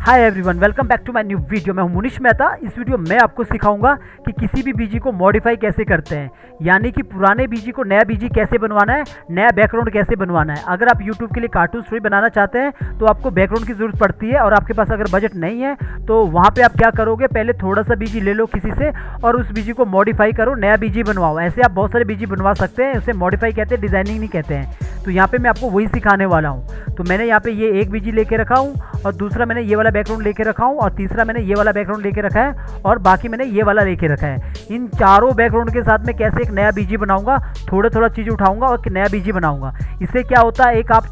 Hi everyone, welcome back to my new video. मैं हूं मुनीश मेहता। इस वीडियो में आपको सिखाऊंगा कि किसी भी बीजी को मॉडिफाई कैसे करते हैं, यानी कि पुराने बीजी को नया बीजी कैसे बनवाना है, नया बैकग्राउंड कैसे बनवाना है। अगर आप यूट्यूब के लिए कार्टून स्टोरी बनाना चाहते हैं तो आपको बैकग्राउंड की ज़रूरत पड़ती है, और आपके पास अगर बजट नहीं है तो वहाँ पर आप क्या करोगे, पहले थोड़ा सा बीजी ले लो किसी से और उस बीजी को मॉडिफाई करो, नया बीजी बनवाओ। ऐसे आप बहुत सारे बीजी बनवा सकते हैं, उसे मॉडिफाई कहते हैं, डिज़ाइनिंग नहीं कहते हैं। तो यहाँ पे मैं आपको वही सिखाने वाला हूँ। तो मैंने यहाँ पे ये एक बीजी लेके रखा हूँ, और दूसरा मैंने ये वाला बैकग्राउंड लेके रखा हूँ, और तीसरा मैंने ये वाला बैकग्राउंड लेके रखा है, और बाकी मैंने ये वाला लेके रखा है। इन चारों बैकग्राउंड के साथ मैं कैसे एक नया बीजी बनाऊंगा, थोड़ा थोड़ा चीज़ उठाऊंगा और एक नया बीजी बनाऊंगा। इससे क्या होता है, एक आप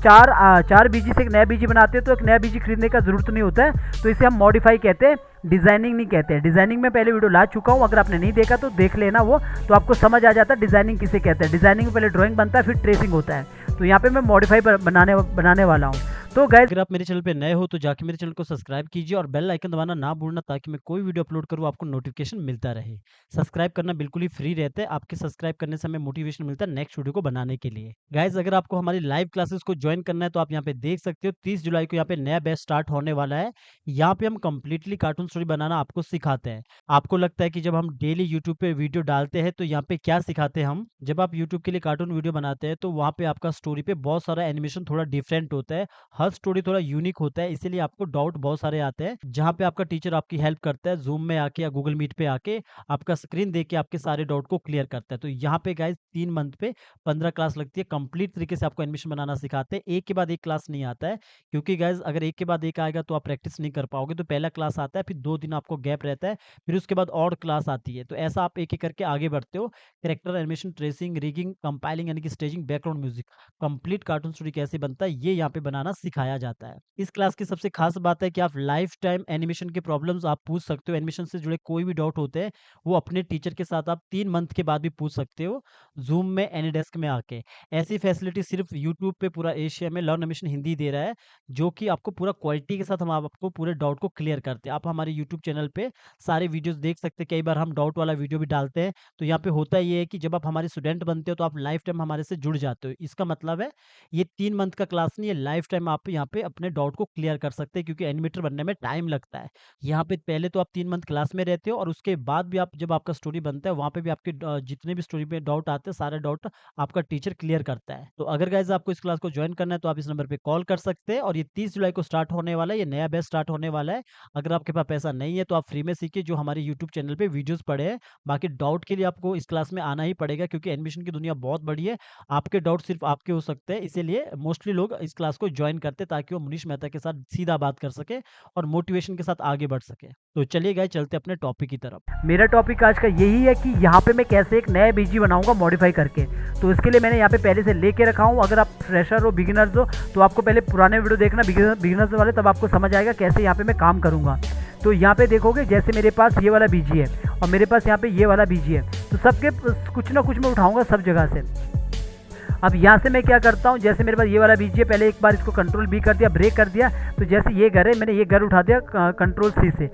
चार बीजी से एक नया बीजी बनाते हैं तो एक नया बीजी खरीदने का जरूरत नहीं होता है। तो इसे हम मॉडिफाई कहते हैं, डिज़ाइनिंग नहीं कहते हैं। डिज़ाइनिंग में पहले वीडियो ला चुका हूँ, अगर आपने नहीं देखा तो देख लेना वो, तो आपको समझ आ जाता है डिज़ाइनिंग किसे कहते हैं। डिज़ाइनिंग में पहले ड्राइंग बनता है, फिर ट्रेसिंग होता है। तो यहाँ पे मैं मॉडिफाई बनाने वाला हूँ। तो गाइस, अगर आप मेरे चैनल पे नए हो तो जाके मेरे चैनल को सब्सक्राइब कीजिए और बेल आइकन दबाना ना भूलना, ताकि मैं कोई वीडियो अपलोड करूँ आपको नोटिफिकेशन मिलता रहे। सब्सक्राइब करना बिल्कुल ही फ्री रहता है, आपके सब्सक्राइब करने से हमें मोटिवेशन मिलता है नेक्स्ट वीडियो को बनाने के लिए। गाइस, अगर आपको हमारी लाइव क्लासेस को ज्वाइन करना है तो आप यहाँ पे देख सकते हो 30 जुलाई को यहाँ पे नया बैच स्टार्ट होने वाला है। यहाँ पे हम कंप्लीटली कार्टून स्टोरी बनाना आपको सिखाते हैं। आपको लगता है कि जब हम डेली यूट्यूब पे वीडियो डालते हैं तो यहाँ पे क्या सिखाते हैं हम, जब आप यूट्यूब के लिए कार्टून वीडियो बनाते हैं तो वहाँ पे आपका स्टोरी पे बहुत सारा एनिमेशन थोड़ा डिफरेंट होता है, हर स्टोरी थोड़ा यूनिक होता है, इसीलिए आपको डाउट बहुत सारे आते हैं। जहाँ पे आपका टीचर आपकी हेल्प करता है, जूम में आके या गूगल मीट पे आके आपका स्क्रीन देख के आपके सारे डाउट को क्लियर करता है। तो यहाँ पे गाइस 3 मंथ पे 15 क्लास लगती है, कंप्लीट तरीके से आपको एनिमेशन बनाना सिखाते हैं। एक के बाद एक क्लास नहीं आता है, क्योंकि गाइस अगर एक के बाद एक आएगा तो आप प्रैक्टिस नहीं कर पाओगे। तो पहला क्लास आता है, फिर 2 दिन आपको गैप रहता है, फिर उसके बाद और क्लास आती है। तो ऐसा आप एक एक करके आगे बढ़ते हो। Character animation, tracing, rigging, compiling यानी कि staging, background music, complete cartoon story कैसे बनता है ये यहाँ पे बनाना सिखाया जाता है। इस क्लास की सबसे खास बात है कि आप लाइफ टाइम एनिमेशन के प्रॉब्लम्स आप पूछ सकते हो। एनिमेशन से जुड़े कोई भी डाउट होते हैं वो अपने टीचर के साथ आप 3 मंथ के बाद भी पूछ सकते हो, जूम में, एनीडेस्क में आके। ऐसी फैसिलिटी सिर्फ यूट्यूब पे पूरा एशिया में लर्न एनिमेशन हिंदी दे रहा है, जो कि आपको पूरा क्वालिटी के साथ हम आपको पूरे डाउट को क्लियर करते हैं। आप हमारे यूट्यूब चैनल पे सारे वीडियोस देख सकते हैं, कई बार हम डाउट वाला वीडियो भी डालते हैं। तो यहाँ पे होता ये है कि जब आप हमारे स्टूडेंट बनते हो तो आप लाइफ टाइम हमारे से जुड़ जाते हो। इसका मतलब है ये 3 मंथ का क्लास नहीं है, लाइफ टाइम आप यहाँ पे अपने डाउट को क्लियर कर सकते हैं, क्योंकि एनिमेटर बनने में टाइम लगता है। यहाँ पे पहले तो आप 3 मंथ क्लास में रहते हो, और उसके बाद भी आप जब आपका स्टोरी बनता है वहाँ पे भी आपके जितने भी स्टोरी पे डाउट आते हैं सारे डाउट आपका टीचर क्लियर करता है। तो अगर गाइज आपको इस क्लास को ज्वाइन करना है तो आप इस नंबर पे कॉल कर सकते हैं, और ये 30 जुलाई को स्टार्ट होने वाला है, ये नया बैच स्टार्ट होने वाला है। अगर आपके पास पैसा नहीं है तो आप फ्री में सीखिए, जो हमारे यूट्यूब चैनल पे वीडियोस पड़े हैं। बाकी डाउट के लिए आपको इस क्लास में आना ही पड़ेगा, क्योंकि एनिमेशन की दुनिया बहुत बड़ी है, आपके डाउट सिर्फ आपके हो सकते हैं। इसीलिए मोस्टली लोग इस क्लास को ज्वाइन करते हैं, ताकि वो मुनीश मेहता के साथ सीधा बात कर सके और मोटिवेशन के साथ आगे बढ़ सके। तो चलिए गाइस, चलते अपने टॉपिक की तरफ। मेरा टॉपिक आज का यही है कि यहाँ पे मैं कैसे एक नया बीजी बनाऊंगा मॉडिफाई करके। तो इसके लिए मैंने यहाँ पे पहले से लेके रखा हूँ। अगर आप फ्रेशर हो, बिगिनर्स हो, तो आपको पहले पुराने वीडियो देखना, बिगिनर्स वाले, तब आपको समझ आएगा कैसे यहाँ पे मैं काम करूँगा। तो यहाँ पे देखोगे, जैसे मेरे पास ये वाला बीजी है और मेरे पास यहाँ पे ये वाला बीजी है, तो सबके कुछ ना कुछ मैं उठाऊँगा सब जगह से। अब यहाँ से मैं क्या करता हूँ, जैसे मेरे पास ये वाला बीजी है, पहले एक बार इसको कंट्रोल बी कर दिया, ब्रेक कर दिया। तो जैसे ये घर है, मैंने ये घर उठा दिया कंट्रोल सी से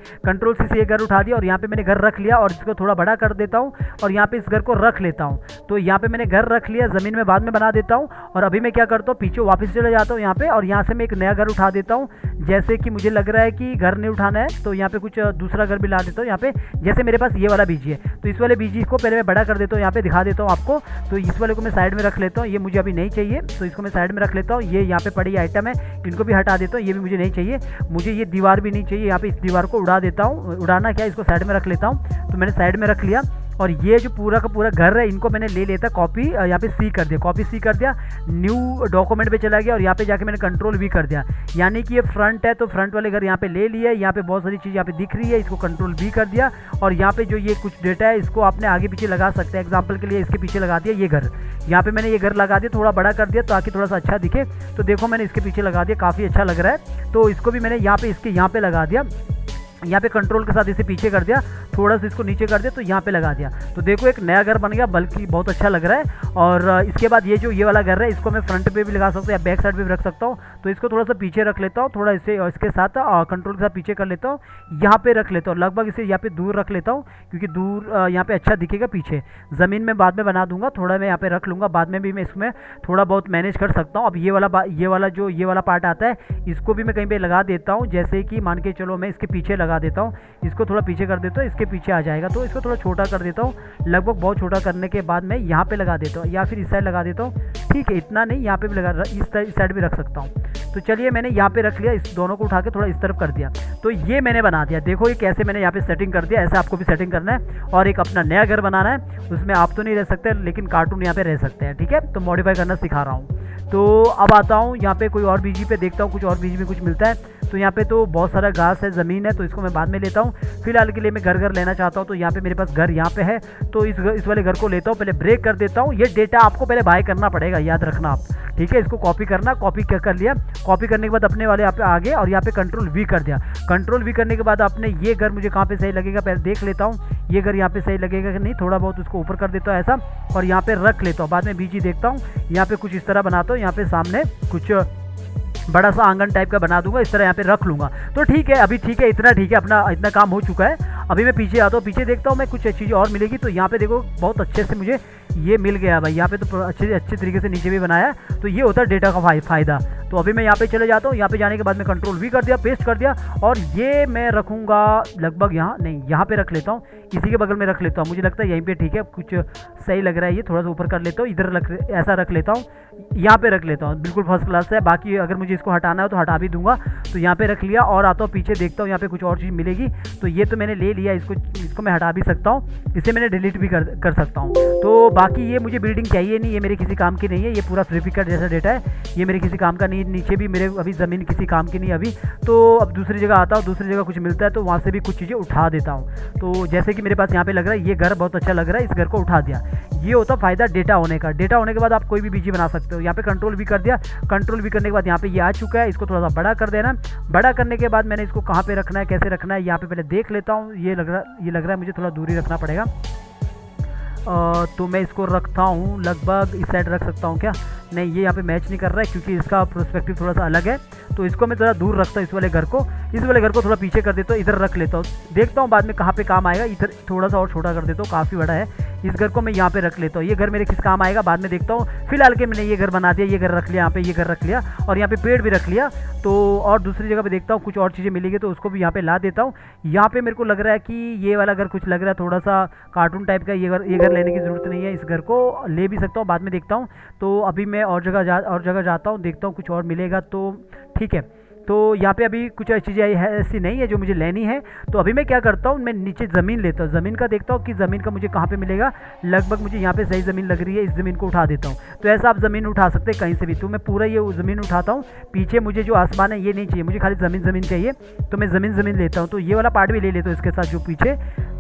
ये घर उठा दिया, और यहाँ पे मैंने घर रख लिया, और इसको थोड़ा बड़ा कर देता हूँ, और यहाँ पे इस घर को रख लेता हूँ। तो यहाँ पे मैंने घर रख लिया, ज़मीन में बाद में बना देता हूँ। और अभी मैं क्या करता हूँ, पीछे वापस चले जाता हूँ यहाँ पे, और यहाँ से मैं एक नया घर उठा देता हूँ। जैसे कि मुझे लग रहा है कि घर नहीं उठाना है, तो यहाँ पे कुछ दूसरा घर भी ला देता हूँ। यहाँ पे जैसे मेरे पास ये वाला बीजी है, तो इस वाले बीजी को पहले मैं बड़ा कर देता हूँ, यहाँ पे दिखा देता हूँ आपको। तो इस वाले को मैं साइड में रख लेता हूँ, ये मुझे अभी नहीं चाहिए, तो इसको मैं साइड में रख लेता हूँ। ये यहाँ पे पड़ी आइटम है, इनको भी हटा देता हूँ, ये भी मुझे नहीं चाहिए। मुझे ये दीवार भी नहीं चाहिए, यहाँ पे इस दीवार को उड़ा देता हूँ। उड़ाना क्या, इसको साइड में रख लेता हूँ। तो मैंने साइड में रख लिया, और ये जो पूरा का पूरा घर है, इनको मैंने ले लेता कॉपी, यहाँ पे सी कर दिया, कॉपी सी कर दिया, न्यू डॉक्यूमेंट पे चला गया, और यहाँ पे जाके मैंने कंट्रोल भी कर दिया। यानी कि ये फ्रंट है तो फ्रंट वाले घर यहाँ पे ले लिया, यहाँ पे बहुत सारी चीज़ यहाँ पे दिख रही है, इसको कंट्रोल भी कर दिया। और यहाँ पे जो ये कुछ डेटा है, इसको आपने आगे पीछे लगा सकते हैं। एग्जाम्पल के लिए इसके पीछे लगा दिया ये घर, यहाँ पे मैंने ये घर लगा दिया, थोड़ा बड़ा कर दिया ताकि थोड़ा सा अच्छा दिखे। तो देखो मैंने इसके पीछे लगा दिया, काफ़ी अच्छा लग रहा है। तो इसको भी मैंने यहाँ पे इसके यहाँ पे लगा दिया। यहाँ पे कंट्रोल के साथ इसे पीछे कर दिया, थोड़ा सा इसको नीचे कर दिया, तो यहाँ पे लगा दिया। तो देखो एक नया घर बन गया, बल्कि बहुत अच्छा लग रहा है। और इसके बाद ये जो ये वाला घर है, इसको मैं फ्रंट पे भी लगा सकता हूँ या बैक साइड पे भी रख सकता हूँ। तो इसको थोड़ा सा पीछे रख लेता हूँ, थोड़ा इसे और इसके साथ कंट्रोल के साथ पीछे कर लेता हूँ, यहाँ पे रख लेता हूँ, लगभग इसे यहाँ पे दूर रख लेता हूँ, क्योंकि दूर यहाँ पे अच्छा दिखेगा पीछे। ज़मीन में बाद में बना दूंगा, थोड़ा मैं यहाँ पे रख लूँगा, बाद में भी मैं इसमें थोड़ा बहुत मैनेज कर सकता हूँ। अब ये वाला पार्ट आता है, इसको भी मैं कहीं पे लगा देता हूँ, जैसे कि मान के चलो मैं इसके पीछे लगा देता हूँ, इसको थोड़ा पीछे कर देता हूँ, इसके पीछे आ जाएगा। तो इसको थोड़ा छोटा कर देता हूँ, लगभग बहुत छोटा करने के बाद मैं यहाँ पे लगा देता हूँ या फिर इस साइड लगा देता हूँ। ठीक है, इतना नहीं, यहाँ पे भी लगा, इस साइड भी रख सकता हूँ। तो चलिए मैंने यहाँ पे रख लिया, इस दोनों को उठा के थोड़ा इस तरफ कर दिया। तो ये मैंने बना दिया, देखो ये कैसे मैंने यहाँ पे सेटिंग कर दिया। ऐसे आपको भी सेटिंग करना है और एक अपना नया घर बनाना है। उसमें आप तो नहीं रह सकते, लेकिन कार्टून यहाँ पे रह सकते हैं। ठीक है, तो मॉडिफाई करना सिखा रहा हूँ। तो अब आता हूँ यहाँ पे कोई और बीजी पे, देखता हूँ कुछ और बीजी में कुछ मिलता है। तो यहाँ पे तो बहुत सारा घास है, ज़मीन है, तो इसको मैं बाद में लेता हूँ। फिलहाल के लिए मैं घर लेना चाहता हूँ। तो यहाँ पे मेरे पास घर यहाँ पे है, तो इस वाले घर को लेता हूँ। पहले ब्रेक कर देता हूँ। ये डेटा आपको पहले बाय करना पड़ेगा, याद रखना आप। ठीक है, इसको कॉपी करना, कॉपी कर लिया। कॉपी करने के बाद अपने वाले यहाँ पे आ गए और यहाँ पे कंट्रोल वी कर दिया। कंट्रोल वी करने के बाद आपने ये घर मुझे कहाँ पे सही लगेगा पहले देख लेता हूँ। ये घर यहाँ पे सही लगेगा कि नहीं, थोड़ा बहुत उसको ऊपर कर देता हूँ ऐसा, और यहाँ पे रख लेता हूँ। बाद में बीजी देखता हूँ, यहाँ पे कुछ इस तरह बनाता हूँ। यहाँ पे सामने कुछ बड़ा सा आंगन टाइप का बना दूंगा, इस तरह यहाँ पे रख लूँगा। तो ठीक है, अभी ठीक है, इतना ठीक है, अपना इतना काम हो चुका है। अभी मैं पीछे आता हूँ, पीछे देखता हूँ मैं कुछ चीज़ें और मिलेगी। तो यहाँ पे देखो बहुत अच्छे से मुझे ये मिल गया भाई, यहाँ पे तो अच्छे तरीके से नीचे भी बनाया। तो ये होता है डेटा का फ़ायदा। तो अभी मैं यहाँ पे चले जाता हूँ। यहाँ पे जाने के बाद मैं कंट्रोल वी कर दिया, पेस्ट कर दिया, और ये मैं रखूँगा लगभग यहाँ नहीं, यहाँ पे रख लेता हूँ, इसी के बगल में रख लेता हूँ। मुझे लगता है यहीं पे ठीक है, कुछ सही लग रहा है। ये थोड़ा सा ऊपर कर लेता हूँ, इधर ऐसा रख लेता हूँ, यहाँ पे रख लेता हूँ, बिल्कुल फर्स्ट क्लास है। बाकी अगर मुझे इसको हटाना है तो हटा भी दूंगा। तो यहाँ पे रख लिया और आता हूँ पीछे, देखता हूँ यहाँ पे कुछ और चीज़ मिलेगी। तो ये तो मैंने ले लिया, इसको मैं हटा भी सकता हूँ, इसे मैंने डिलीट भी कर सकता हूँ। तो बाकी ये मुझे बिल्डिंग चाहिए नहीं, ये मेरे किसी काम की नहीं है। ये पूरा सर्टिफिकेट जैसा डेटा है, ये मेरे किसी काम का नहीं। नीचे भी मेरे अभी ज़मीन किसी काम की नहीं अभी। तो अब दूसरी जगह आता हूँ, दूसरी जगह कुछ मिलता है तो वहाँ से भी कुछ चीज़ें उठा देता हूँ। तो जैसे कि मेरे पास यहाँ पे लग रहा है ये घर बहुत अच्छा लग रहा है, इस घर को उठा दिया। ये होता फ़ायदा डेटा होने का। डेटा होने के बाद आप कोई भी बीजी बना सकते हो। यहाँ पे कंट्रोल भी कर दिया, कंट्रोल भी करने के बाद यहाँ पे ये आ चुका है। इसको थोड़ा सा बड़ा कर देना। बड़ा करने के बाद मैंने इसको कहाँ पे रखना है, कैसे रखना है, यहाँ पे पहले देख लेता हूँ। ये लग रहा है मुझे थोड़ा दूरी रखना पड़ेगा। तो मैं इसको रखता हूँ लगभग इस साइड रख सकता हूँ क्या? नहीं, ये यहाँ पे मैच नहीं कर रहा है क्योंकि इसका पर्सपेक्टिव थोड़ा सा अलग है। तो इसको मैं थोड़ा दूर रखता हूँ, इस वाले घर को थोड़ा पीछे कर देता हूँ, इधर रख लेता हूँ। देखता हूँ बाद में कहाँ पे काम आएगा। इधर थोड़ा सा और छोटा कर देता हूँ, काफ़ी बड़ा है। इस घर को मैं यहाँ पे रख लेता हूँ। ये घर मेरे किस काम आएगा बाद में देखता हूँ। फिलहाल के मैंने ये घर बना दिया, ये घर रख लिया, यहाँ पे ये घर रख लिया और यहाँ पे पेड़ भी रख लिया। तो और दूसरी जगह पे देखता हूँ कुछ और चीज़ें मिलेगी तो उसको भी यहाँ पे ला देता हूँ। यहाँ पे मेरे को लग रहा है कि ये वाला घर कुछ लग रहा है थोड़ा सा कार्टून टाइप का। ये घर लेने की ज़रूरत नहीं है, इस घर को ले भी सकता हूँ, बाद में देखता हूँ। तो अभी मैं और जगह जाता हूँ, देखता हूँ कुछ और मिलेगा तो ठीक है। तो यहाँ पे अभी कुछ चीज़ें ऐसी नहीं है जो मुझे लेनी है। तो अभी मैं क्या करता हूँ, मैं नीचे ज़मीन लेता हूँ, ज़मीन का देखता हूँ कि ज़मीन का मुझे कहाँ पे मिलेगा। लगभग मुझे यहाँ पे सही ज़मीन लग रही है, इस ज़मीन को उठा देता हूँ। तो ऐसा आप ज़मीन उठा सकते हैं कहीं से भी। तो मैं पूरा ये ज़मीन उठाता हूँ। पीछे मुझे जो आसमान है ये नहीं चाहिए, मुझे खाली ज़मीन चाहिए। तो मैं ज़मीन लेता हूँ। तो ये वाला पार्ट भी ले लेता हूँ, इसके साथ जो पीछे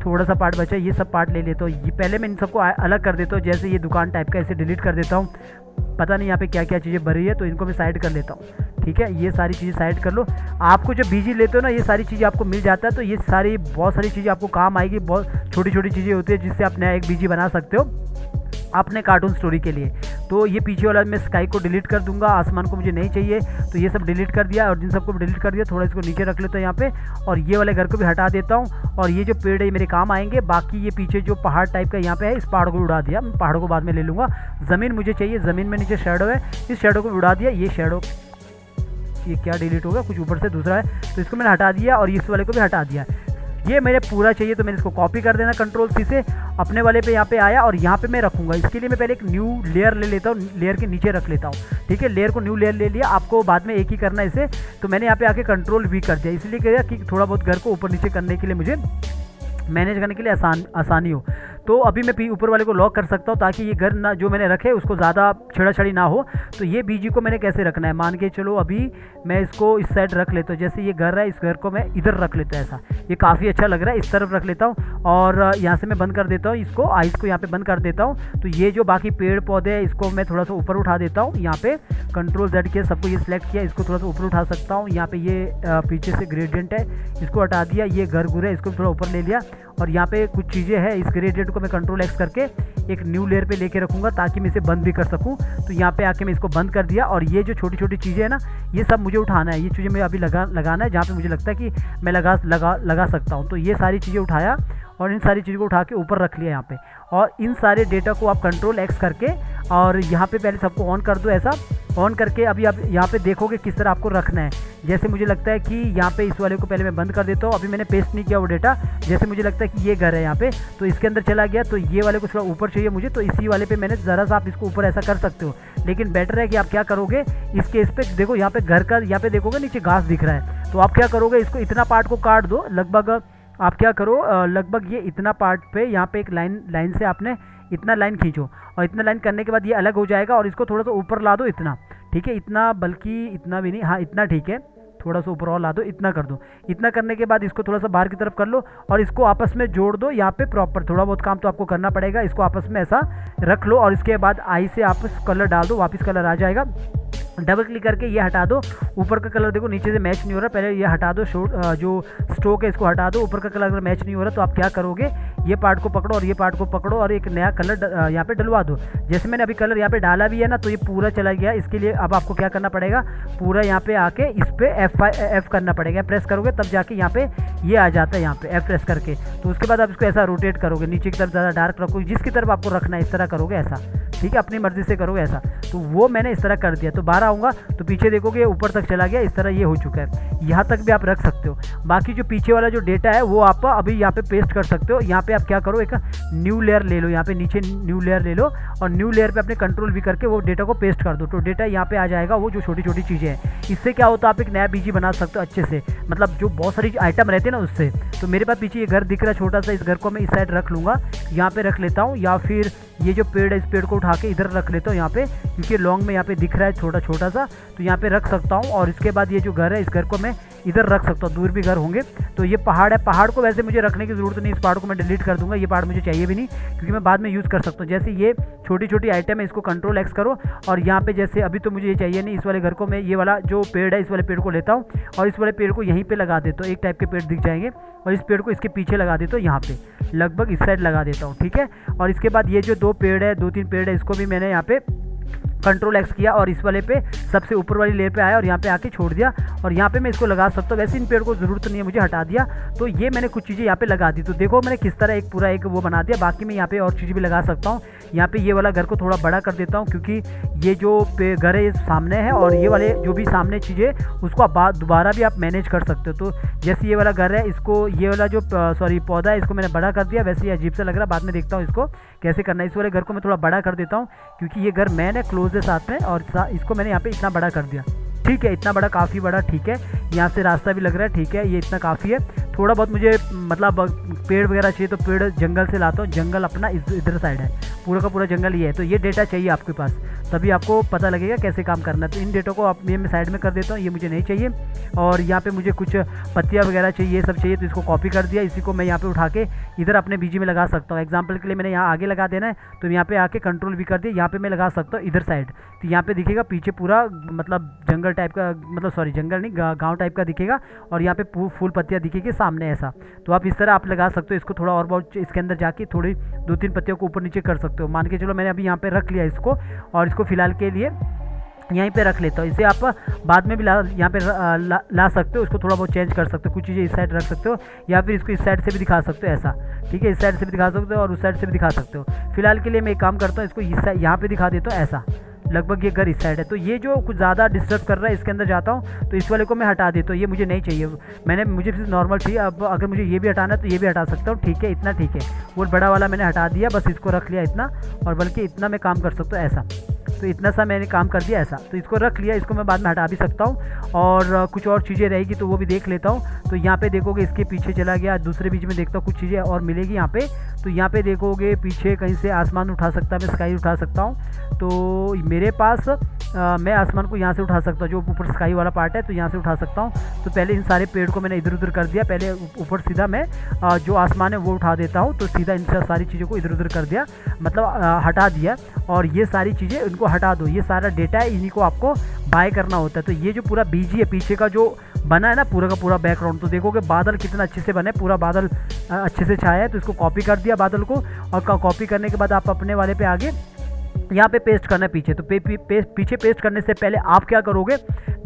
थोड़ा सा पार्ट बचा है ये सब पार्ट ले लेता हूँ। ये पहले मैं इन सबको अलग कर देता हूँ, जैसे ये दुकान टाइप का, इसे डिलीट कर देता हूँ। पता नहीं यहाँ पे क्या क्या चीज़ें भरी है, तो इनको मैं साइड कर लेता हूँ। ठीक है, ये सारी चीज़ें साइड कर लो। आपको जब बीजी लेते हो ना, ये सारी चीज़ें आपको मिल जाता है। तो ये बहुत सारी चीज़ें आपको काम आएगी। बहुत छोटी छोटी चीज़ें होती है जिससे आप नया एक बीजी बना सकते हो अपने कार्टून स्टोरी के लिए। तो ये पीछे वाला मैं स्काई को डिलीट कर दूंगा, आसमान को मुझे नहीं चाहिए। तो ये सब डिलीट कर दिया और इन सबको डिलीट कर दिया। थोड़ा इसको नीचे रख लेता हूँ यहाँ पे, और ये वाले घर को भी हटा देता हूँ। और ये जो पेड़ है मेरे काम आएंगे। बाकी ये पीछे जो पहाड़ टाइप का यहाँ पे है, इस पहाड़ को उड़ा दिया। पहाड़ों को बाद में ले लूँगा। ज़मीन मुझे चाहिए, ज़मीन में नीचे शेडो है, इस शेडो को उड़ा दिया। ये शेडो, ये क्या डिलीट होगा, कुछ ऊपर से दूसरा है, तो इसको मैंने हटा दिया और इस वाले को भी हटा दिया। ये मेरे पूरा चाहिए तो मैंने इसको कॉपी कर देना कंट्रोल सी से, अपने वाले पे यहाँ पे आया और यहाँ पे मैं रखूँगा। इसके लिए मैं पहले एक न्यू लेयर ले लेता हूँ, लेयर के नीचे रख लेता हूँ। ठीक है, लेयर को न्यू लेयर ले लिया। आपको बाद में एक ही करना है इसे। तो मैंने यहाँ पे आके कंट्रोल वी कर दिया, इसलिए किया कि थोड़ा बहुत घर को ऊपर नीचे करने के लिए मुझे मैनेज करने के लिए आसानी हो। तो तो अभी मैं ऊपर वाले को लॉक कर सकता हूँ ताकि ये घर ना जो मैंने रखे उसको ज़्यादा छेड़ाछड़ी ना हो। तो ये बीजी को मैंने कैसे रखना है, मान के चलो अभी मैं इसको इस साइड रख लेता हूँ। जैसे ये घर है, इस घर को मैं इधर रख लेता हूँ, ऐसा ये काफ़ी अच्छा लग रहा है। इस तरफ रख लेता हूँ और यहाँ से मैं बंद कर देता हूँ इसको, आइस को यहाँ पे बंद कर देता हूँ। तो ये जो बाकी पेड़ पौधे हैं इसको मैं थोड़ा सा ऊपर उठा देता हूँ। यहाँ पे कंट्रोल Z किया, सबको ये सिलेक्ट किया, इसको थोड़ा सा ऊपर उठा सकता हूँ। यहाँ पे ये पीछे से ग्रेडियंट है, इसको हटा दिया। ये घर गुर है, इसको थोड़ा ऊपर ले लिया। और यहाँ पे कुछ चीज़ें हैं, इस ग्रेडियंट को मैं कंट्रोल X करके एक न्यू लेयर पे लेके रखूँगा ताकि मैं इसे बंद भी कर सकूँ। तो यहाँ पे आके मैं इसको बंद कर दिया। और ये जो छोटी छोटी चीज़ें हैं ना, ये सब मुझे उठाना है। ये चीज़ें मैं अभी लगाना है जहाँ पे मुझे लगता है कि मैं लगा सकता हूँ। तो ये सारी चीज़ें उठाया और इन सारी चीज़ों को उठा के ऊपर रख लिया यहाँ पे। और इन सारे डेटा को आप कंट्रोल X करके और यहाँ पे पहले सबको ऑन कर दो। ऐसा ऑन करके अभी आप यहाँ पे देखोगे किस तरह आपको रखना है। जैसे मुझे लगता है कि यहाँ पे इस वाले को पहले मैं बंद कर देता हूँ। अभी मैंने पेस्ट नहीं किया वो डेटा। जैसे मुझे लगता है कि ये घर है यहाँ पे, तो इसके अंदर चला गया। तो ये वाले को थोड़ा ऊपर चाहिए मुझे, तो इसी वाले पे मैंने ज़रा सा आप इसको ऊपर ऐसा कर सकते हो। लेकिन बेटर है कि आप क्या करोगे, इस केस पे देखो यहाँ पे घर का, यहाँ पे देखोगे नीचे घास दिख रहा है। तो आप क्या करोगे, इसको इतना पार्ट को काट दो। लगभग आप क्या करो, लगभग ये इतना पार्ट पे यहाँ पे एक लाइन से आपने इतना लाइन खींचो। और इतना लाइन करने के बाद ये अलग हो जाएगा। और इसको थोड़ा सा ऊपर ला दो, इतना ठीक है, इतना, बल्कि इतना भी नहीं, हाँ इतना ठीक है, थोड़ा सा ऊपर और ला दो, इतना कर दो। इतना करने के बाद इसको थोड़ा सा बाहर की तरफ कर लो और इसको आपस में जोड़ दो। यहाँ पे प्रॉपर थोड़ा बहुत काम तो आपको करना पड़ेगा। इसको आपस में ऐसा रख लो और इसके बाद आई से आप कलर डाल दो, वापस कलर आ जाएगा। डबल क्लिक करके ये हटा दो। ऊपर का कलर देखो नीचे से मैच नहीं हो रहा, पहले ये हटा दो। जो स्ट्रोक है इसको हटा दो। ऊपर का कलर अगर मैच नहीं हो रहा तो आप क्या करोगे, ये पार्ट को पकड़ो और ये पार्ट को पकड़ो और एक नया कलर यहाँ पे डलवा दो। जैसे मैंने अभी कलर यहाँ पे डाला भी है ना, तो ये पूरा चला गया। इसके लिए अब आपको क्या करना पड़ेगा, पूरा यहाँ पे आके इस पे F करना पड़ेगा। प्रेस करोगे तब जाके यहाँ पे ये आ जाता है, यहाँ पे F प्रेस करके। तो उसके बाद आप इसको ऐसा रोटेट करोगे, नीचे की तरफ ज़्यादा डार्क रखोगे, जिसकी तरफ आपको रखना है इस तरह करोगे ऐसा, ठीक है, अपनी मर्जी से करोगे ऐसा। तो वो मैंने इस तरह कर दिया। तो बाहर आऊँगा तो पीछे देखोगे ऊपर तक चला गया, इस तरह ये हो चुका है। यहाँ तक भी आप रख सकते हो। बाकी जो पीछे वाला जो डेटा है वो आप अभी यहाँ पे पेस्ट कर सकते हो। यहाँ पे आप क्या करो, एक न्यू लेयर ले लो, यहाँ पे नीचे न्यू लेयर ले लो और न्यू लेयर पे अपने कंट्रोल V करके वो डेटा को पेस्ट कर दो। तो डेटा यहाँ पे आ जाएगा, वो जो छोटी छोटी चीज़ें हैं। इससे क्या होता है, आप एक नया बीजी बना सकते हो अच्छे से, मतलब जो बहुत सारी आइटम रहते हैं ना उससे। तो मेरे पास पीछे ये घर दिख रहा है छोटा सा, इस घर को मैं इस साइड रख लूँगा, यहाँ पे रख लेता हूँ। या फिर ये जो पेड़ है इस पेड़ को उठा के इधर रख लेता हूँ यहाँ पे, क्योंकि लॉन्ग में यहाँ पे दिख रहा है छोटा छोटा सा, तो यहाँ पे रख सकता हूँ। और इसके बाद ये जो घर है इस घर को मैं इधर रख सकता हूँ, दूर भी घर होंगे। तो ये पहाड़ है, पहाड़ को वैसे मुझे रखने की ज़रूरत नहीं, इस पहाड़ को मैं डिलीट कर दूंगा। ये पहाड़ मुझे चाहिए भी नहीं क्योंकि मैं बाद में यूज़ कर सकता हूँ। जैसे ये छोटी छोटी आइटम है, इसको कंट्रोल X करो और यहाँ पे जैसे अभी तो मुझे ये चाहिए नहीं, इस वाले घर को मैं ये वाला जो पेड़ है इस वाले पेड़ को लेता हूँ और इस वाले पेड़ को यहीं पर लगा देता हूँ। एक टाइप के पेड़ दिख जाएंगे और इस पेड़ को इसके पीछे लगा देता हूँ, यहाँ पे लगभग इस साइड लगा देता हूँ, ठीक है। और इसके बाद ये जो दो तीन पेड़ है इसको भी मैंने यहाँ पे कंट्रोल X किया और इस वाले पे सबसे ऊपर वाली लेयर पे आया और यहाँ पे आके छोड़ दिया। और यहाँ पे मैं इसको लगा सकता हूँ। वैसे इन पेड़ को ज़रूरत नहीं है, मुझे हटा दिया। तो ये मैंने कुछ चीज़ें यहाँ पे लगा दी। तो देखो मैंने किस तरह एक पूरा एक वो बना दिया। बाकी मैं यहाँ पे और चीज़ें भी लगा सकता हूँ। यहाँ पे ये वाला घर को थोड़ा बड़ा कर देता हूँ क्योंकि ये जो घर है ये सामने है और ये वाले जो भी सामने चीज़ें उसको आप दोबारा भी आप मैनेज कर सकते हो। तो जैसे ये वाला घर है, इसको ये वाला जो पौधा है इसको मैंने बड़ा कर दिया। वैसे ये अजीब सा लग रहा है, बाद में देखता हूँ इसको कैसे करना है। इस वाले घर को मैं थोड़ा बड़ा कर देता हूँ क्योंकि ये घर मैन है, क्लोज है साथ में, और इसको मैंने यहाँ पे इतना बड़ा कर दिया, ठीक है। इतना बड़ा काफ़ी बड़ा, ठीक है। यहाँ से रास्ता भी लग रहा है, ठीक है। ये इतना काफ़ी है। थोड़ा बहुत मुझे मतलब पेड़ वगैरह चाहिए तो पेड़ जंगल से लाता हूँ। जंगल अपना इधर साइड है, पूरा का पूरा जंगल ये है। तो ये डेटा चाहिए आपके पास, तभी आपको पता लगेगा कैसे काम करना है। तो इन डेटा को आप मैं साइड में कर देता हूँ, ये मुझे नहीं चाहिए। और यहाँ पे मुझे कुछ पत्तियाँ वगैरह चाहिए, ये सब चाहिए, तो इसको कॉपी कर दिया। इसी को मैं यहाँ पे उठा के इधर अपने बीजी में लगा सकता हूँ। एग्जाम्पल के लिए मैंने यहाँ आगे लगा देना है तो यहाँ पे आके कंट्रोल V कर दिया, यहाँ पे मैं लगा सकता हूँ इधर साइड। तो यहाँ पे दिखेगा पीछे पूरा मतलब जंगल टाइप का, मतलब सॉरी जंगल नहीं, गाँव टाइप का दिखेगा। और यहाँ पे फूल पत्तियाँ दिखेगी सामने ऐसा। तो आप इस तरह आप लगा सकते हो। इसको थोड़ा और बहुत इसके अंदर जाके थोड़ी 2-3 पत्तियों को ऊपर नीचे कर सकते हो। मान के चलो मैंने अभी यहाँ पे रख लिया इसको, और इसको फिलहाल के लिए यहीं पे रख लेता हूँ। इसे आप बाद में भी यहाँ पे ला सकते हो। इसको थोड़ा बहुत चेंज कर सकते हो, कुछ चीज़ें इस साइड रख सकते हो या फिर इसको इस साइड से भी दिखा सकते हो ऐसा, ठीक है। इस साइड से भी दिखा सकते हो और उस साइड से भी दिखा सकते हो। फिलहाल के लिए मैं एक काम करता हूँ, इसको इस साइड यहाँ पे दिखा देता हूँ ऐसा। लगभग ये घर इस साइड है। तो ये जो कुछ ज़्यादा डिस्टर्ब कर रहा है इसके अंदर जाता हूँ तो इस वाले को मैं हटा देता हूँ। ये मुझे नहीं चाहिए, मुझे सिर्फ नॉर्मल चाहिए। अब अगर मुझे ये भी हटाना है तो ये भी हटा सकता हूँ, ठीक है। इतना ठीक है, वो बड़ा वाला मैंने हटा दिया, बस इसको रख लिया इतना, और बल्कि इतना मैं काम कर सकता हूँ ऐसा। तो इतना सा मैंने काम कर दिया ऐसा। तो इसको रख लिया, इसको मैं बाद में हटा भी सकता हूँ और कुछ और चीज़ें रहेगी तो वो भी देख लेता हूँ। तो यहाँ पे देखोगे इसके पीछे चला गया, दूसरे बीच में देखता हूँ कुछ चीज़ें और मिलेगी यहाँ पे। तो यहाँ पे देखोगे पीछे कहीं से आसमान उठा सकता है, मैं स्काई उठा सकता हूँ। तो मेरे पास मैं आसमान को यहाँ से उठा सकता हूँ, जो ऊपर स्काई वाला पार्ट है तो यहाँ से उठा सकता हूँ। तो पहले इन सारे पेड़ को मैंने इधर उधर कर दिया, पहले ऊपर सीधा मैं जो आसमान है वो उठा देता हूँ। तो सीधा इन सारी चीज़ों को इधर उधर कर दिया, मतलब हटा दिया। और ये सारी चीज़ें इनको हटा दो, ये सारा डेटा है, इन्हीं को आपको बाय करना होता है। तो ये जो पूरा बीजी है पीछे का जो बना है ना पूरा का पूरा बैकग्राउंड, तो देखोगे बादल कितना अच्छे से बना है, पूरा बादल अच्छे से छाया है। तो इसको कॉपी कर दिया बादल को, और कॉपी करने के बाद आप अपने वाले पे आगे यहाँ पे पेस्ट करना है पीछे। तो पीछे पेस्ट करने से पहले आप क्या करोगे,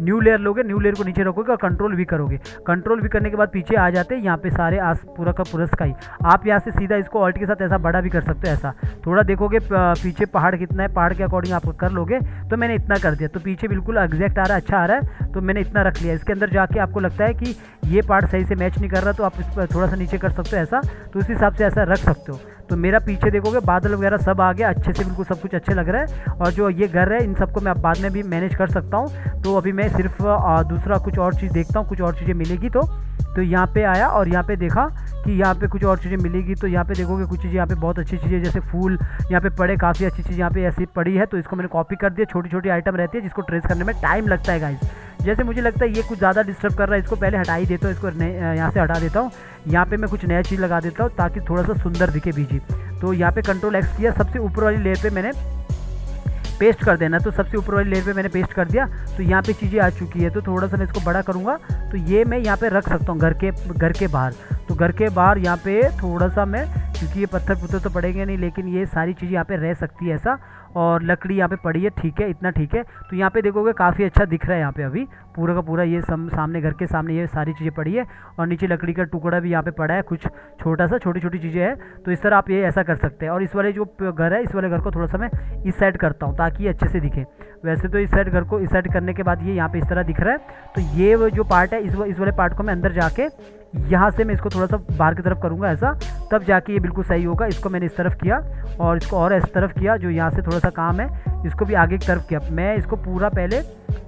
न्यू लेयर लोगे, न्यू लेयर को नीचे रखोगे और कंट्रोल वी करोगे। कंट्रोल वी करने के बाद पीछे आ जाते हैं यहाँ पे सारे पूरा का पूरा स्काई। आप यहाँ से सीधा इसको ऑल्ट के साथ ऐसा बड़ा भी कर सकते हो, ऐसा थोड़ा देखोगे पीछे पहाड़ कितना है, पहाड़ के अकॉर्डिंग आप कर लोगे। तो मैंने इतना कर दिया, तो पीछे बिल्कुल एग्जैक्ट आ रहा है, अच्छा आ रहा है। तो मैंने इतना रख लिया। इसके अंदर जाके आपको लगता है कि ये पार्ट सही से मैच नहीं कर रहा, तो आप इस पर थोड़ा सा नीचे कर सकते हो ऐसा, तो उस हिसाब से ऐसा रख सकते हो। तो मेरा पीछे देखोगे बादल वगैरह सब आ गया अच्छे से, बिल्कुल सब कुछ अच्छे लग रहा है। और जो ये घर है इन सबको मैं बाद में भी मैनेज कर सकता हूँ। तो अभी मैं सिर्फ दूसरा कुछ और चीज़ देखता हूँ, कुछ और चीज़ें मिलेगी। तो यहाँ पे आया और यहाँ पे देखा कि यहाँ पे कुछ और चीज़ें मिलेगी। तो यहाँ पे देखोगे कुछ चीज़ें यहाँ पे बहुत अच्छी चीज़ें, जैसे फूल यहाँ पे पड़े, काफ़ी अच्छी चीज़ यहाँ पे ऐसी पड़ी है। तो इसको मैंने कॉपी कर दिया। छोटी छोटी आइटम रहती है जिसको ट्रेस करने में टाइम लगता है गाइस। जैसे मुझे लगता है ये कुछ ज़्यादा डिस्टर्ब कर रहा है, इसको पहले हटा ही देता हूँ, इसको यहाँ से हटा देता हूँ। यहाँ पे मैं कुछ नया चीज़ लगा देता हूँ ताकि थोड़ा सा सुंदर दिखे बीजी। तो यहाँ पे कंट्रोल एक्स किया, सबसे ऊपर वाली लेयर पे मैंने पेस्ट कर देना। तो सबसे ऊपर वाली लेयर पे मैंने पेस्ट कर दिया। तो यहाँ पे चीज़ें आ चुकी है। तो थोड़ा सा मैं इसको बड़ा करूँगा, तो ये मैं यहाँ पे रख सकता हूँ घर के बाहर। तो घर के बाहर यहाँ पे थोड़ा सा मैं, क्योंकि ये पत्थर तो पड़ेंगे नहीं, लेकिन ये सारी चीज़ें यहाँ पे रह सकती है ऐसा। और लकड़ी यहाँ पे पड़ी है, ठीक है, इतना ठीक है। तो यहाँ पे देखोगे काफ़ी अच्छा दिख रहा है यहाँ पे अभी पूरा का पूरा। ये सामने घर के सामने ये सारी चीज़ें पड़ी है और नीचे लकड़ी का टुकड़ा भी यहाँ पे पड़ा है, कुछ छोटा सा, छोटी छोटी चीज़ें हैं। तो इस तरह आप ये ऐसा कर सकते हैं। और इस वाले जो घर है, इस वाले घर को थोड़ा सा मैं इस साइड करता हूँ ताकि ये अच्छे से दिखे। वैसे तो इस साइड घर को इस साइड करने के बाद ये यहाँ पे इस तरह दिख रहा है। तो ये जो पार्ट है, इस वाले पार्ट को मैं अंदर जाके यहाँ से मैं इसको थोड़ा सा बाहर की तरफ करूँगा ऐसा, तब जाके ये बिल्कुल सही होगा। इसको मैंने इस तरफ किया और इसको और इस तरफ किया, जो यहाँ से थोड़ा सा काम है इसको भी आगे की तरफ किया। मैं इसको पूरा पहले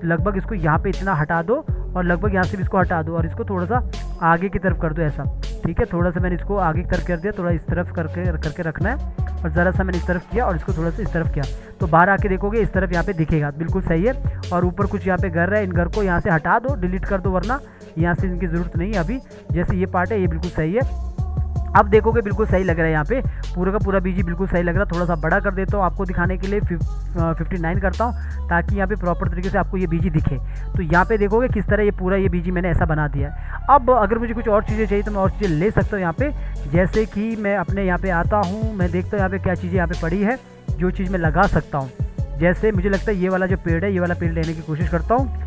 लगभग इसको यहाँ पे इतना हटा दो और लगभग यहाँ से भी इसको हटा दो और इसको थोड़ा सा आगे की तरफ कर दो ऐसा, ठीक है। थोड़ा सा मैंने इसको आगे की तरफ कर दिया, थोड़ा इस तरफ करके रखना है। और ज़रा सा मैंने इस तरफ किया और इसको थोड़ा सा इस तरफ किया। तो बाहर आके देखोगे इस तरफ यहाँ पे दिखेगा, बिल्कुल सही है। और ऊपर कुछ यहाँ पे घर है, इन घर को यहाँ से हटा दो, डिलीट कर दो, वरना यहाँ से इनकी ज़रूरत नहीं है अभी। जैसे ये पार्ट है ये बिल्कुल सही है। अब देखोगे बिल्कुल सही लग रहा है, यहाँ पे पूरा का पूरा बीजी बिल्कुल सही लग रहा है। थोड़ा सा बड़ा कर देता हूँ आपको दिखाने के लिए, 59 करता हूँ ताकि यहाँ पे प्रॉपर तरीके से आपको ये बीजी दिखे। तो यहाँ पे देखोगे किस तरह ये पूरा ये बीजी मैंने ऐसा बना दिया है। अब अगर मुझे कुछ और चीज़ें चाहिए तो मैं और चीज़ें ले सकता हूँ यहाँ पे। जैसे कि मैं अपने यहाँ पे आता हूँ, मैं देखता हूँ यहाँ पे क्या चीज़ें यहाँ पे पड़ी है जो चीज़ मैं लगा सकता हूँ। जैसे मुझे लगता है ये वाला जो पेड़ है, ये वाला पेड़ लेने की कोशिश करता हूँ।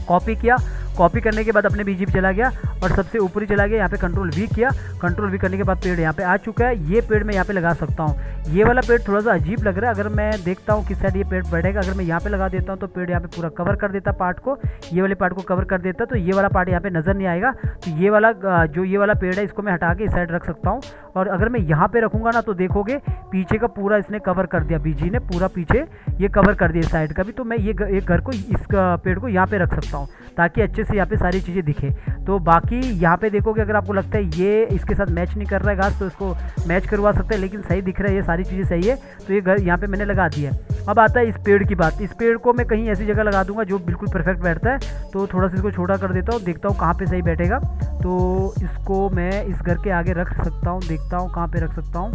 कॉपी किया, कॉपी करने के बाद अपने बीजी पे चला गया और सबसे ऊपर ही चला गया। यहाँ पे कंट्रोल वी किया, कंट्रोल वी करने के बाद पेड़ यहाँ पे आ चुका है। ये पेड़ मैं यहाँ पे लगा सकता हूँ। ये वाला पेड़ थोड़ा सा अजीब लग रहा है, अगर मैं देखता हूँ किस साइड ये पेड़ बैठेगा। अगर मैं यहाँ पे लगा देता हूँ तो पेड़ यहाँ पे पूरा कवर कर देता पार्ट को, ये वाले पार्ट को कवर कर देता, तो ये वाला पार्ट यहाँ पे नज़र नहीं आएगा। तो ये वाला जो ये वाला पेड़ है इसको मैं हटा के इस साइड रख सकता हूँ। और अगर मैं यहाँ पे रखूँगा ना तो देखोगे पीछे का पूरा इसने कवर कर दिया, बीजी ने पूरा पीछे ये कवर कर दिया इस साइड का भी। तो मैं ये एक घर को, इस पेड़ को यहाँ पे रख सकता हूँ ताकि अच्छे से यहाँ पे सारी चीज़ें दिखे। तो बाकी यहाँ पे देखोगे अगर आपको लगता है ये इसके साथ मैच नहीं कर रहा है घास, तो इसको मैच करवा सकते हैं, लेकिन सही दिख रहा है, ये सारी चीज़ें सही है। तो ये घर यहाँ पे मैंने लगा दिया है। अब आता है इस पेड़ की बात। इस पेड़ को मैं कहीं ऐसी जगह लगा दूंगा जो बिल्कुल परफेक्ट बैठता है। तो थोड़ा सा इसको छोटा कर देता हूँ, देखता हूँ कहाँ पे सही बैठेगा। तो इसको मैं इस घर के आगे रख सकता हूँ, देखता हूँ कहाँ पे रख सकता हूँ।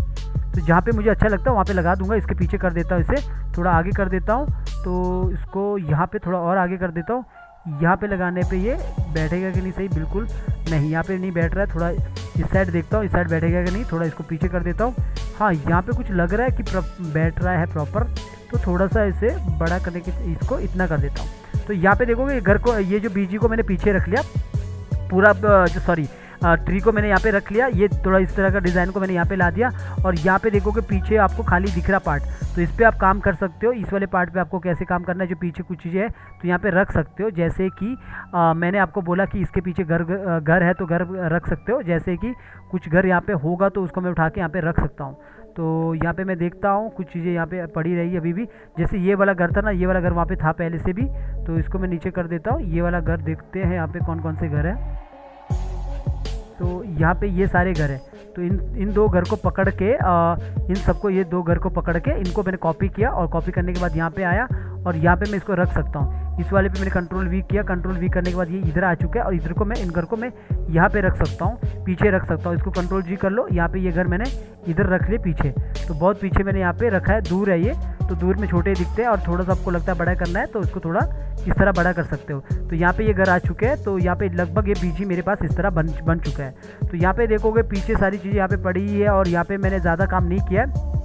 तो जहाँ पे मुझे अच्छा लगता है वहाँ पे लगा दूंगा। इसके पीछे कर देता हूँ, इसे थोड़ा आगे कर देता हूँ। तो इसको यहाँ पे थोड़ा और आगे कर देता हूँ। यहाँ पे लगाने पे ये बैठेगा कि नहीं सही, बिल्कुल नहीं, यहाँ पे नहीं बैठ रहा है। थोड़ा इस साइड देखता हूँ, इस साइड बैठेगा कि नहीं, थोड़ा इसको पीछे कर देता हूँ। हाँ, यहाँ पे कुछ लग रहा है कि बैठ रहा है प्रॉपर, तो थोड़ा सा इसे बड़ा करने के इसको इतना कर देता हूँ। तो यहाँ पे देखोगे घर को, ये जो बीजी को मैंने पीछे रख लिया पूरा, जो सॉरी ट्री को मैंने यहाँ पे रख लिया। ये थोड़ा इस तरह का डिज़ाइन को मैंने यहाँ पे ला दिया और यहाँ पे देखोगे पीछे आपको खाली दिख रहा पार्ट, तो इस पर आप काम कर सकते हो। इस वाले पार्ट पे आपको कैसे काम करना है, जो पीछे कुछ चीज़ें हैं तो यहाँ पे रख सकते हो। जैसे कि मैंने आपको बोला कि इसके पीछे घर है तो घर रख सकते हो। जैसे कि कुछ घर यहाँ पे होगा तो उसको मैं उठा के यहाँ पे रख सकता हूँ। तो यहाँ पे मैं देखता हूँ कुछ चीज़ें यहाँ पे पड़ी रही अभी भी। जैसे ये वाला घर था ना, ये वाला घर वहाँ पे था पहले से भी, तो इसको मैं नीचे कर देता हूँ। ये वाला घर देखते हैं यहाँ पे कौन कौन से घर हैं। तो यहाँ पे ये सारे घर हैं, तो इन दो घर को पकड़ के इन सबको, ये दो घर को पकड़ के इनको मैंने कॉपी किया, और कॉपी करने के बाद यहाँ पे आया और यहाँ पे मैं इसको रख सकता हूँ। इस वाले पे मैंने कंट्रोल वी किया, कंट्रोल वी करने के बाद ये इधर आ चुका है, और इधर को मैं, इन घर को मैं यहाँ पे रख सकता हूँ, पीछे रख सकता हूँ। इसको कंट्रोल जी कर लो, यहाँ पे ये घर मैंने इधर रख लिए पीछे, तो बहुत पीछे मैंने यहाँ पे रखा है, दूर है ये, तो दूर में छोटे दिखते हैं, और थोड़ा सा आपको लगता है बड़ा करना है तो उसको थोड़ा इस तरह बड़ा कर सकते हो। तो यहाँ पे ये घर आ चुके हैं, तो यहाँ पे लगभग ये बीजी मेरे पास इस तरह बन चुका है। तो यहाँ पे देखोगे पीछे सारी चीज़ें यहाँ पे पड़ी है, और यहाँ पे मैंने ज़्यादा काम नहीं किया है।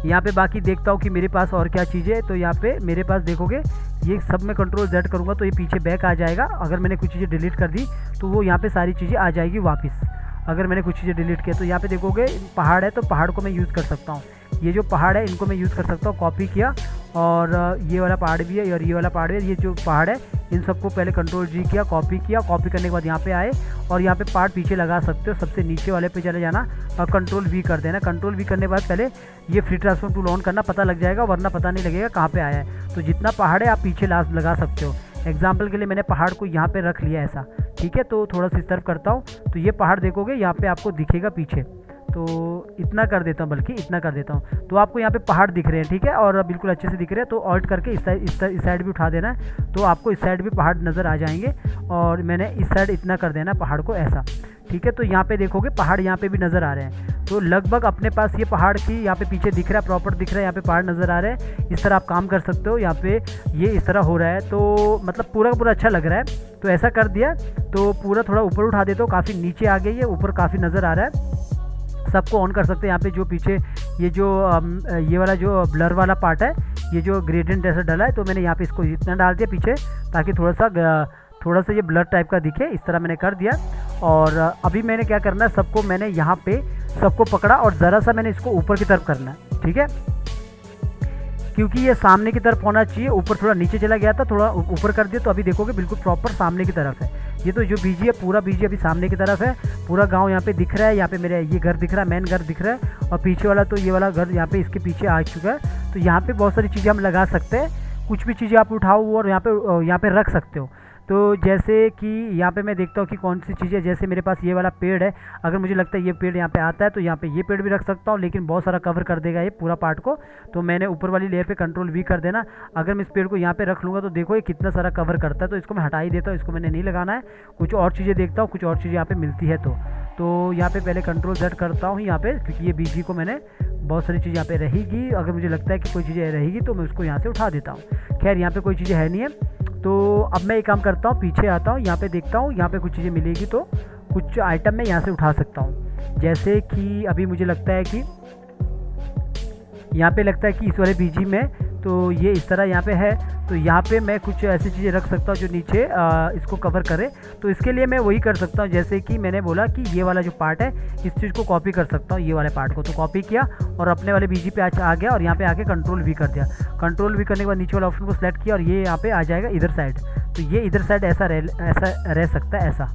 यहाँ पे बाकी देखता हूँ कि मेरे पास और क्या चीज़ें है। तो यहाँ पे मेरे पास देखोगे ये सब मैं कंट्रोल Z करूँगा तो ये पीछे बैक आ जाएगा। अगर मैंने कुछ चीज़ें डिलीट कर दी तो वो यहाँ पे सारी चीज़ें आ जाएगी वापस। अगर मैंने कुछ चीज़ें डिलीट किया तो यहाँ पे देखोगे पहाड़ है, तो पहाड़ को मैं यूज़ कर सकता हूँ। ये जो पहाड़ है इनको मैं यूज़ कर सकता हूँ, कॉपी किया, और ये वाला पहाड़ भी है और ये वाला पहाड़ भी है। ये जो पहाड़ है इन सबको पहले कंट्रोल जी किया, कॉपी किया, कॉपी करने के बाद यहाँ पे आए और यहाँ पे पहाड़ पीछे लगा सकते हो। सबसे नीचे वाले पे चले जाना और कंट्रोल वी कर देना। कंट्रोल वी करने के बाद पहले ये फ्री ट्रांसफॉर्म टूल ऑन करना, पता लग जाएगा, वरना पता नहीं लगेगा कहाँ पे आया है। तो जितना पहाड़ है आप पीछे लास्ट लगा सकते हो। एग्जाम्पल के लिए मैंने पहाड़ को यहाँ पे रख लिया ऐसा, ठीक है। तो थोड़ा सा इस तरफ करता हूँ तो ये पहाड़ देखोगे यहाँ पे आपको दिखेगा पीछे। तो इतना कर देता हूँ, बल्कि इतना कर देता हूँ, तो आपको यहाँ पे पहाड़ दिख रहे हैं, ठीक है, और बिल्कुल अच्छे से दिख रहे हैं। तो ऑल्ट करके इस साइड भी उठा देना है, तो आपको इस साइड भी पहाड़ नज़र आ जाएंगे। और मैंने इस साइड इतना कर देना पहाड़ को ऐसा, ठीक है। तो यहाँ पे देखोगे पहाड़ यहाँ पे भी नज़र आ रहे हैं। तो लगभग अपने पास ये पहाड़ की यहाँ पे पीछे दिख रहा है, प्रॉपर दिख रहा है, यहाँ पे पहाड़ नज़र आ रहे हैं। इस तरह आप काम कर सकते हो। यहाँ पे ये इस तरह हो रहा है, तो मतलब पूरा का पूरा अच्छा लग रहा है। तो ऐसा कर दिया, तो पूरा थोड़ा ऊपर उठा देता हूँ, काफ़ी नीचे आ गई है, ऊपर काफ़ी नज़र आ रहा है। सबको ऑन कर सकते हैं। यहाँ पे जो पीछे ये जो ये वाला जो ब्लर वाला पार्ट है, ये जो ग्रेडियंट ऐसा डला है, तो मैंने यहाँ पे इसको इतना डाल दिया पीछे, ताकि थोड़ा सा ये ब्लर टाइप का दिखे। इस तरह मैंने कर दिया। और अभी मैंने क्या करना है, सबको मैंने यहाँ पे सबको पकड़ा और ज़रा सा मैंने इसको ऊपर की तरफ करना है, ठीक है, क्योंकि ये सामने की तरफ होना चाहिए। ऊपर थोड़ा नीचे चला गया था, थोड़ा ऊपर कर दिया, तो अभी देखोगे बिल्कुल प्रॉपर सामने की तरफ है। ये तो जो बीजी है, पूरा बीजी अभी सामने की तरफ है। पूरा गांव यहाँ पे दिख रहा है। यहाँ पे मेरे ये घर दिख रहा है, मेन घर दिख रहा है, और पीछे वाला तो ये वाला घर यहाँ पे इसके पीछे आ चुका है। तो यहाँ पे बहुत सारी चीज़ें हम लगा सकते हैं। कुछ भी चीज़ें आप उठाओ और यहाँ पे रख सकते हो। तो जैसे कि यहाँ पे मैं देखता हूँ कि कौन सी चीज़ें, जैसे मेरे पास ये वाला पेड़ है, अगर मुझे लगता है ये पेड़ यहाँ पे आता है तो यहाँ पे ये पेड़ भी रख सकता हूँ, लेकिन बहुत सारा कवर कर देगा ये पूरा पार्ट को। तो मैंने ऊपर वाली लेयर पे कंट्रोल वी कर देना। अगर मैं इस पेड़ को यहाँ पे रख लूँगा तो देखो ये कितना सारा कवर करता है। तो इसको मैं हटा ही देता हूँ, इसको मैंने नहीं लगाना है। कुछ और चीज़ें देखता हूँ, कुछ और चीज़ें यहाँ पर मिलती है। तो यहाँ पर पहले कंट्रोल Z करता हूँ यहाँ पर, क्योंकि ये बीजी को मैंने बहुत सारी चीज़ यहाँ पे रहेगी। अगर मुझे लगता है कि कोई चीज़ें रहेगी तो मैं उसको यहाँ से उठा देता हूँ। खैर यहाँ पे कोई चीज़ें है नहीं है। तो अब मैं एक काम करता हूँ, पीछे आता हूँ, यहाँ पे देखता हूँ, यहाँ पे कुछ चीज़ें मिलेगी तो कुछ आइटम मैं यहाँ से उठा सकता हूँ। जैसे कि अभी मुझे लगता है कि यहाँ पे लगता है कि इस वाले बीजी में तो ये इस तरह यहाँ पे है, तो यहाँ पे मैं कुछ ऐसी चीज़ें रख सकता हूँ जो नीचे इसको कवर करे। तो इसके लिए मैं वही कर सकता हूँ, जैसे कि मैंने बोला कि ये वाला जो पार्ट है इस चीज़ को कॉपी कर सकता हूँ, ये वाले पार्ट को। तो कॉपी किया और अपने वाले बीजी पे आ गया और यहाँ पे आके कंट्रोल वी कर दिया। कंट्रोल वी करने के बाद नीचे वाला ऑप्शन को सिलेक्ट किया और ये यहाँ पे आ जाएगा इधर साइड। तो ये इधर साइड ऐसा रह सकता है ऐसा,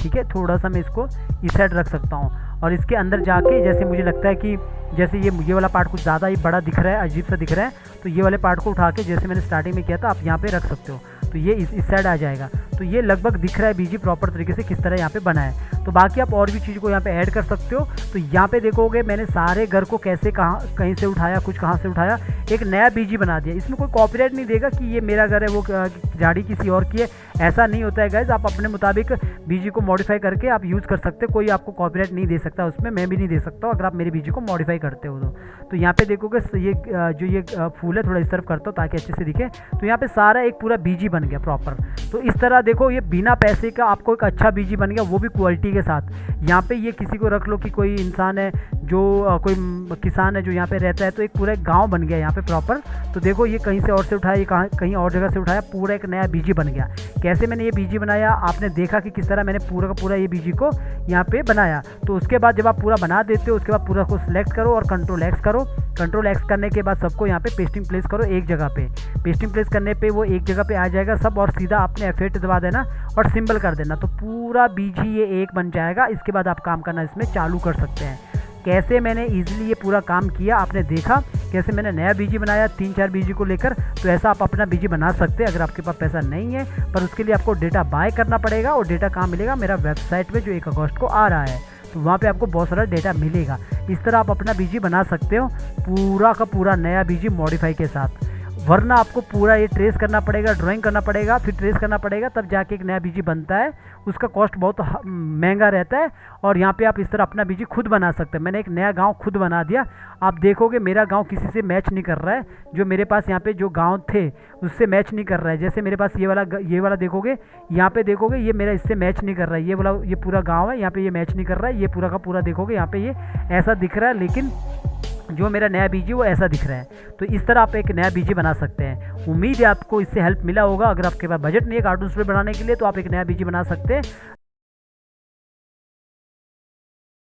ठीक है। थोड़ा सा मैं इसको इस साइड रख सकता हूँ और इसके अंदर जाके जैसे मुझे लगता है कि जैसे ये वाला पार्ट कुछ ज़्यादा ही बड़ा दिख रहा है, अजीब सा दिख रहा है, तो ये वाले पार्ट को उठा के जैसे मैंने स्टार्टिंग में किया था आप यहाँ पे रख सकते हो। तो ये इस साइड आ जाएगा। तो ये लगभग दिख रहा है बीजी प्रॉपर तरीके से किस तरह यहाँ पे बना है। तो बाकी आप और भी चीज़ को यहाँ पे ऐड कर सकते हो। तो यहाँ पे देखोगे मैंने सारे घर को कैसे कहीं से उठाया, कुछ कहाँ से उठाया, एक नया बीजी बना दिया। इसमें कोई कॉपीराइट नहीं देगा कि ये मेरा घर है, वो झाड़ी किसी और की है, ऐसा नहीं होता है गाइज। आप अपने मुताबिक बीजी को मॉडिफाई करके आप यूज़ कर सकते हो, कोई आपको कॉपीराइट नहीं दे सकता उसमें, मैं भी नहीं दे सकता अगर आप मेरे बीजी को मॉडिफाई करते हो तो यहाँ पे देखोगे ये जो ये फूल है थोड़ा इस तरफ करता हूँ ताकि अच्छे से दिखे। तो यहाँ पे सारा एक पूरा बीजी बन गया प्रॉपर। तो इस तरह देखो ये बिना पैसे का आपको एक अच्छा बीजी बन गया, वो भी क्वालिटी के साथ। यहाँ पे ये किसी को रख लो कि कोई इंसान है जो कोई किसान है जो यहाँ पे रहता है, तो एक पूरा एक गाँव बन गया यहाँ पे प्रॉपर। तो देखो ये कहीं से और से उठाया, ये कहीं और जगह से उठाया, पूरा एक नया बीजी बन गया। कैसे मैंने ये बीजी बनाया आपने देखा कि किस तरह मैंने पूरा का पूरा ये बीजी को यहाँ पे बनाया। तो उसके बाद जब आप पूरा बना देते हो उसके बाद पूरा को सिलेक्ट करो और कंट्रोल एक्स करो। कंट्रोल एक्स करने के बाद सबको यहाँ पे पेस्टिंग प्लेस करो एक जगह पे। पेस्टिंग प्लेस करने पे वो एक जगह पे आ जाएगा सब, और सीधा आपने F8 दबा देना और सिंबल कर देना, तो पूरा बीजी ये एक बन जाएगा। इसके बाद आप काम करना इसमें चालू कर सकते हैं। कैसे मैंने ईजिली ये पूरा काम किया, आपने देखा कैसे मैंने नया बीजी बनाया 3-4 बीजी को लेकर। तो ऐसा आप अपना बीजी बना सकते हैं अगर आपके पास पैसा नहीं है, पर उसके लिए आपको डेटा बाय करना पड़ेगा। और डेटा कहाँ मिलेगा, मेरा वेबसाइट पे जो 1 अगस्त को आ रहा है, तो वहाँ पे आपको बहुत सारा डेटा मिलेगा। इस तरह आप अपना बीजी बना सकते हो पूरा का पूरा नया बीजी मॉडिफाई के साथ। वरना आपको पूरा ये ट्रेस करना पड़ेगा, ड्राइंग करना पड़ेगा, फिर ट्रेस करना पड़ेगा, तब जाके एक नया बीजी बनता है। उसका कॉस्ट बहुत महंगा रहता है। और यहाँ पे आप इस तरह अपना बीजी खुद बना सकते हैं। मैंने एक नया गांव खुद बना दिया। आप देखोगे मेरा गांव किसी से मैच नहीं कर रहा है। जो मेरे पास यहाँ पे जो गांव थे उससे मैच नहीं कर रहा है। जैसे मेरे पास ये वाला देखोगे, यहाँ पे देखोगे ये मेरा इससे मैच नहीं कर रहा है। ये पूरा गाँव है, यहाँ पे ये मैच नहीं कर रहा है। ये पूरा का पूरा देखोगे यहाँ पे ये ऐसा दिख रहा है, लेकिन जो मेरा नया बीजी वो ऐसा दिख रहा है। तो इस तरह आप एक नया बीजी बना सकते हैं। उम्मीद है आपको इससे हेल्प मिला होगा। अगर आपके पास बजट नहीं है कार्टून स्टोरी बनाने के लिए तो आप एक नया बीजी बना सकते हैं।